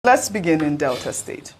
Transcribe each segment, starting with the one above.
Let's begin in Delta State.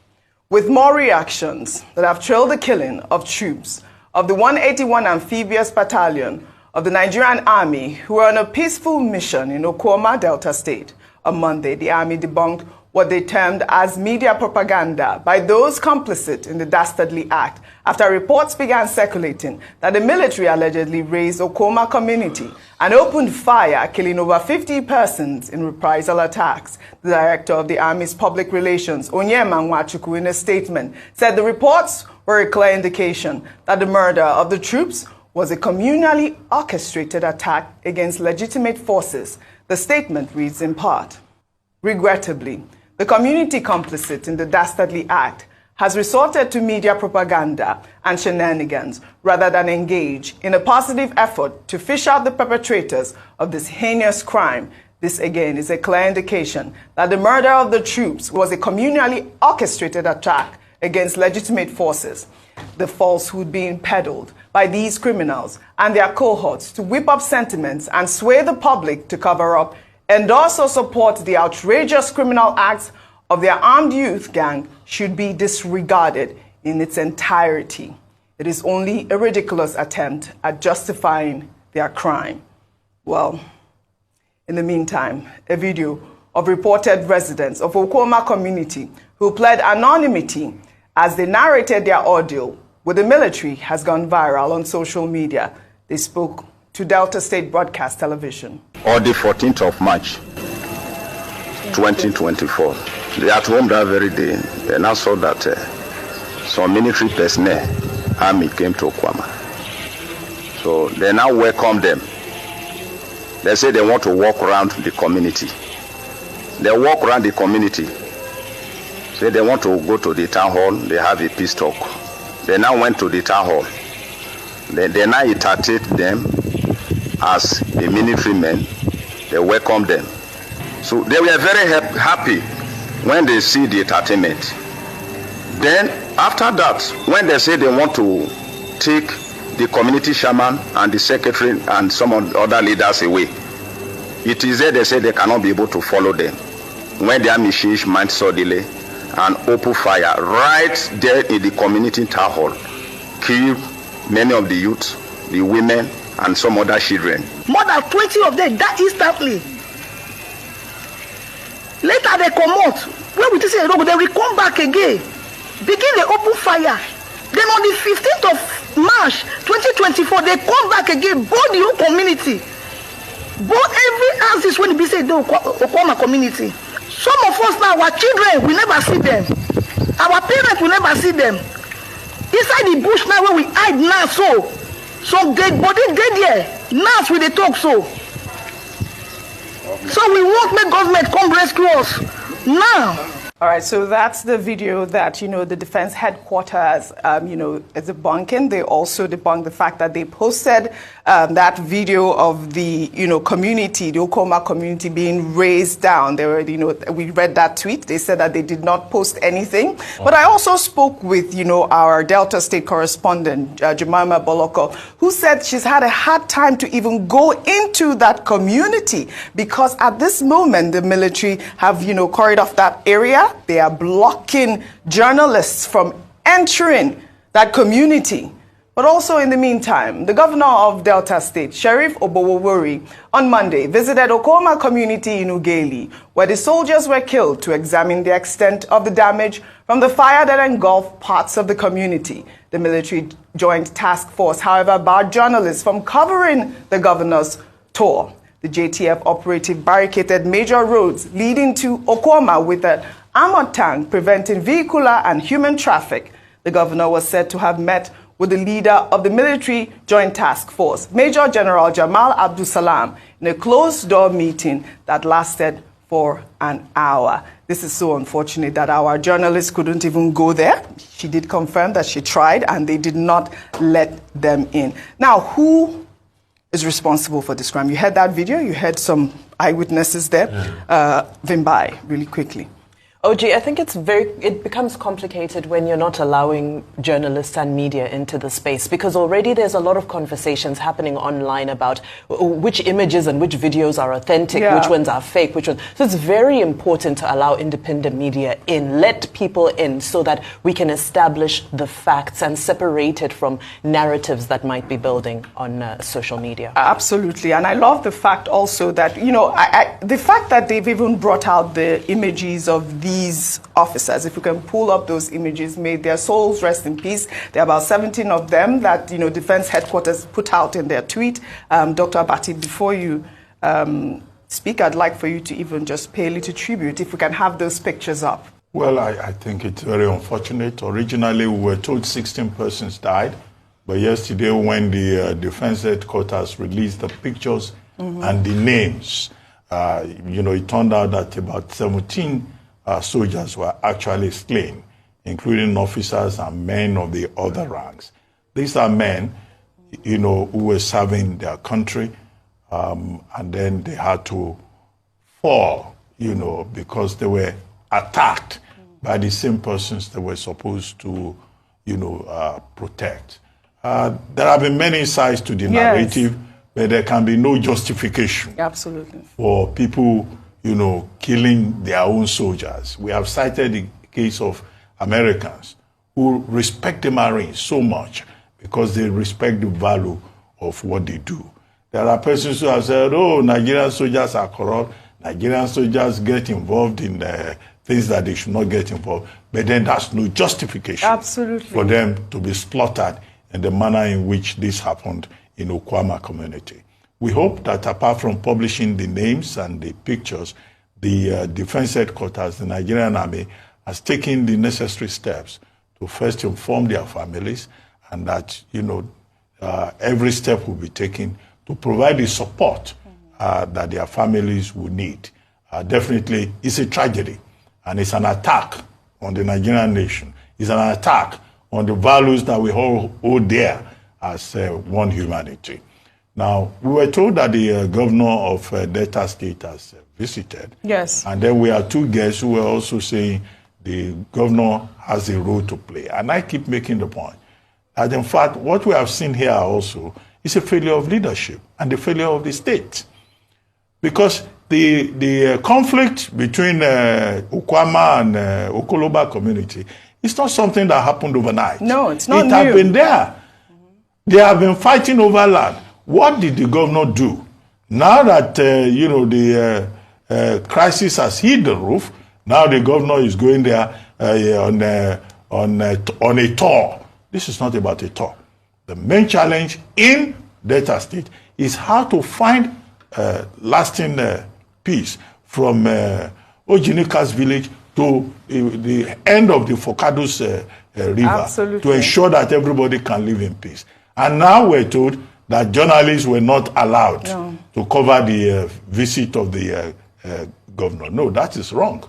With more reactions that have trailed the killing of troops of the 181 Amphibious Battalion of the Nigerian Army who were on a peaceful mission in Okoma, Delta State. On Monday, the Army debunked what they termed as media propaganda by those complicit in the dastardly act after reports began circulating that the military allegedly razed Okoma community and opened fire, killing over 50 persons in reprisal attacks. The director of the Army's public relations, Onyema Nwachukwu, in a statement, said the reports were a clear indication that the murder of the troops was a communally orchestrated attack against legitimate forces. The statement reads in part, "Regrettably, the community complicit in the dastardly act has resorted to media propaganda and shenanigans rather than engage in a positive effort to fish out the perpetrators of this heinous crime. This again is a clear indication that the murder of the troops was a communally orchestrated attack against legitimate forces. The falsehood being peddled by these criminals and their cohorts to whip up sentiments and sway the public to cover up and also support the outrageous criminal acts of their armed youth gang should be disregarded in its entirety. It is only a ridiculous attempt at justifying their crime." Well, in the meantime, a video of reported residents of Okoma community who pled anonymity as they narrated their ordeal with the military has gone viral on social media. They spoke to Delta State Broadcast Television. On the 14th of March, 2024, they at home that very day, they now saw that some military personnel, army, came to Okoma. So they now welcome them. They say they want to walk around the community. They walk around the community. Say they want to go to the town hall, they have a peace talk. They now went to the town hall. They now entertained them as the military men. They welcomed them. So they were very happy when they see the entertainment. Then after that, when they say they want to take the community shaman and the secretary and some of the other leaders away, it is there they say they cannot be able to follow them. When the army changed mind suddenly and open fire right there in the community town hall, kill many of the youth, the women, and some other children. More than 20 of them died instantly. Later they come out. When we say they will come back again. Begin the open fire. Then on the 15th of March 2024, they come back again, both the whole community. Both every house is when we say the Okoma community. Some of us now, our children, we never see them. Our parents, we never see them. Inside the bush now where we hide now, so dead body dead there. Now we they talk so. So we won't make government come rescue us now. All right, so that's the video that, the defense headquarters, is debunking. They also debunked the fact that they posted that video of the, community, the Okoma community being raised down. They were, we read that tweet. They said that they did not post anything. But I also spoke with, our Delta State correspondent, Jemima Boloko, who said she's had a hard time to even go into that community because at this moment, the military have, carried off that area. They are blocking journalists from entering that community. But also in the meantime, the governor of Delta State, Sheriff Obowowori, on Monday visited Okoma community in Ugeli, where the soldiers were killed to examine the extent of the damage from the fire that engulfed parts of the community. The military joint task force, however, barred journalists from covering the governor's tour. The JTF operative barricaded major roads leading to Okoma with an armored tank preventing vehicular and human traffic. The governor was said to have met with the leader of the military joint task force, Major General Jamal Abdul Salam, in a closed-door meeting that lasted for an hour. This is so unfortunate that our journalist couldn't even go there. She did confirm that she tried and they did not let them in. Now, who is responsible for this crime? You heard that video, you heard some eyewitnesses there. Vimbai, really quickly. OG, I think it becomes complicated when you're not allowing journalists and media into the space, because already there's a lot of conversations happening online about which images and which videos are authentic, which ones are fake, which ones. So it's very important to allow independent media in, let people in, so that we can establish the facts and separate it from narratives that might be building on social media. Absolutely. And I love the fact also that, you know, the fact that they've even brought out the images of these officers, if you can pull up those images, may their souls rest in peace. There are about 17 of them that, you know, Defense Headquarters put out in their tweet. Dr. Abati, before you speak, I'd like for you to even just pay a little tribute, if we can have those pictures up. Well, I think it's very unfortunate. Originally, we were told 16 persons died, but yesterday when the Defense Headquarters released the pictures and the names, you know, it turned out that about 17 soldiers were actually slain, including officers and men of the other ranks. These are men, you know, who were serving their country, and then they had to fall, you know, because they were attacked by the same persons they were supposed to, you know, protect. There have been many sides to the narrative, but there can be no justification for people, you know, killing their own soldiers. We have cited the case of Americans who respect the Marines so much because they respect the value of what they do. There are persons who have said, oh, Nigerian soldiers are corrupt, Nigerian soldiers get involved in things that they should not get involved, but then that's no justification for them to be slaughtered in the manner in which this happened in Okwama community. We hope that apart from publishing the names and the pictures, the Defense Headquarters, the Nigerian Army, has taken the necessary steps to first inform their families, and that, you know, every step will be taken to provide the support that their families will need. Definitely, it's a tragedy, and it's an attack on the Nigerian nation. It's an attack on the values that we all hold dear as one humanity. Now, we were told that the governor of Delta State has visited. Yes. And then we have two guests who were also saying the governor has a role to play. And I keep making the point that, in fact, what we have seen here also is a failure of leadership and the failure of the state. Because the conflict between Okwama and Okoloba community is not something that happened overnight. No, it's not new. It has been there. They have been fighting over land. What did the governor do? Now that, you know, the crisis has hit the roof, now the governor is going there on a tour. This is not about a tour. The main challenge in Delta State is how to find lasting peace from Ojinika's village to the end of the Focados River to ensure that everybody can live in peace. And now we're told that journalists were not allowed to cover the visit of the governor. No, that is wrong.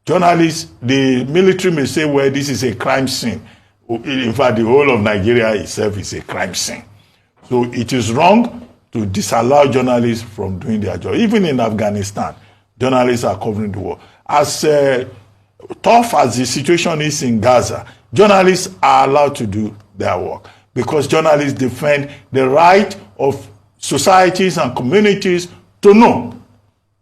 Journalists, the military may say, well, this is a crime scene. In fact, the whole of Nigeria itself is a crime scene. So it is wrong to disallow journalists from doing their job. Even in Afghanistan, journalists are covering the war. As tough as the situation is in Gaza, journalists are allowed to do their work, because journalists defend the right of societies and communities to know.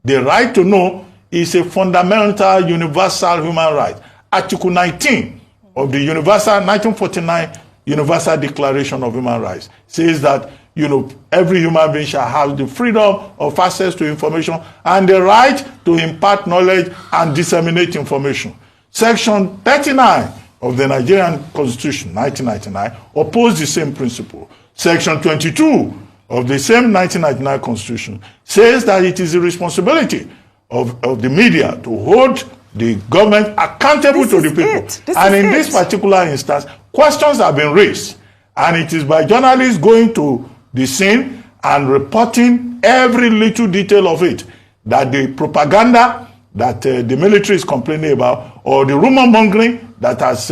The right to know is a fundamental universal human right. Article 19 of the 1949 Universal Declaration of Human Rights says that, you know, every human being shall have the freedom of access to information and the right to impart knowledge and disseminate information. Section 39 of the Nigerian Constitution, 1999, opposed the same principle. Section 22 of the same 1999 Constitution says that it is the responsibility of the media to hold the government accountable to the people. And in this particular instance, questions have been raised. And it is by journalists going to the scene and reporting every little detail of it that the propaganda that the military is complaining about, or the rumor mongering that has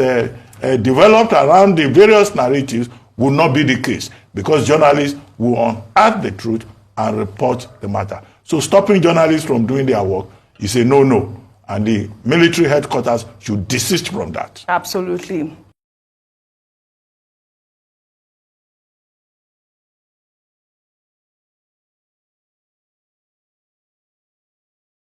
developed around the various narratives, will not be the case, because journalists will unearth the truth and report the matter. So stopping journalists from doing their work is a no-no. and the military headquarters should desist from that. Absolutely.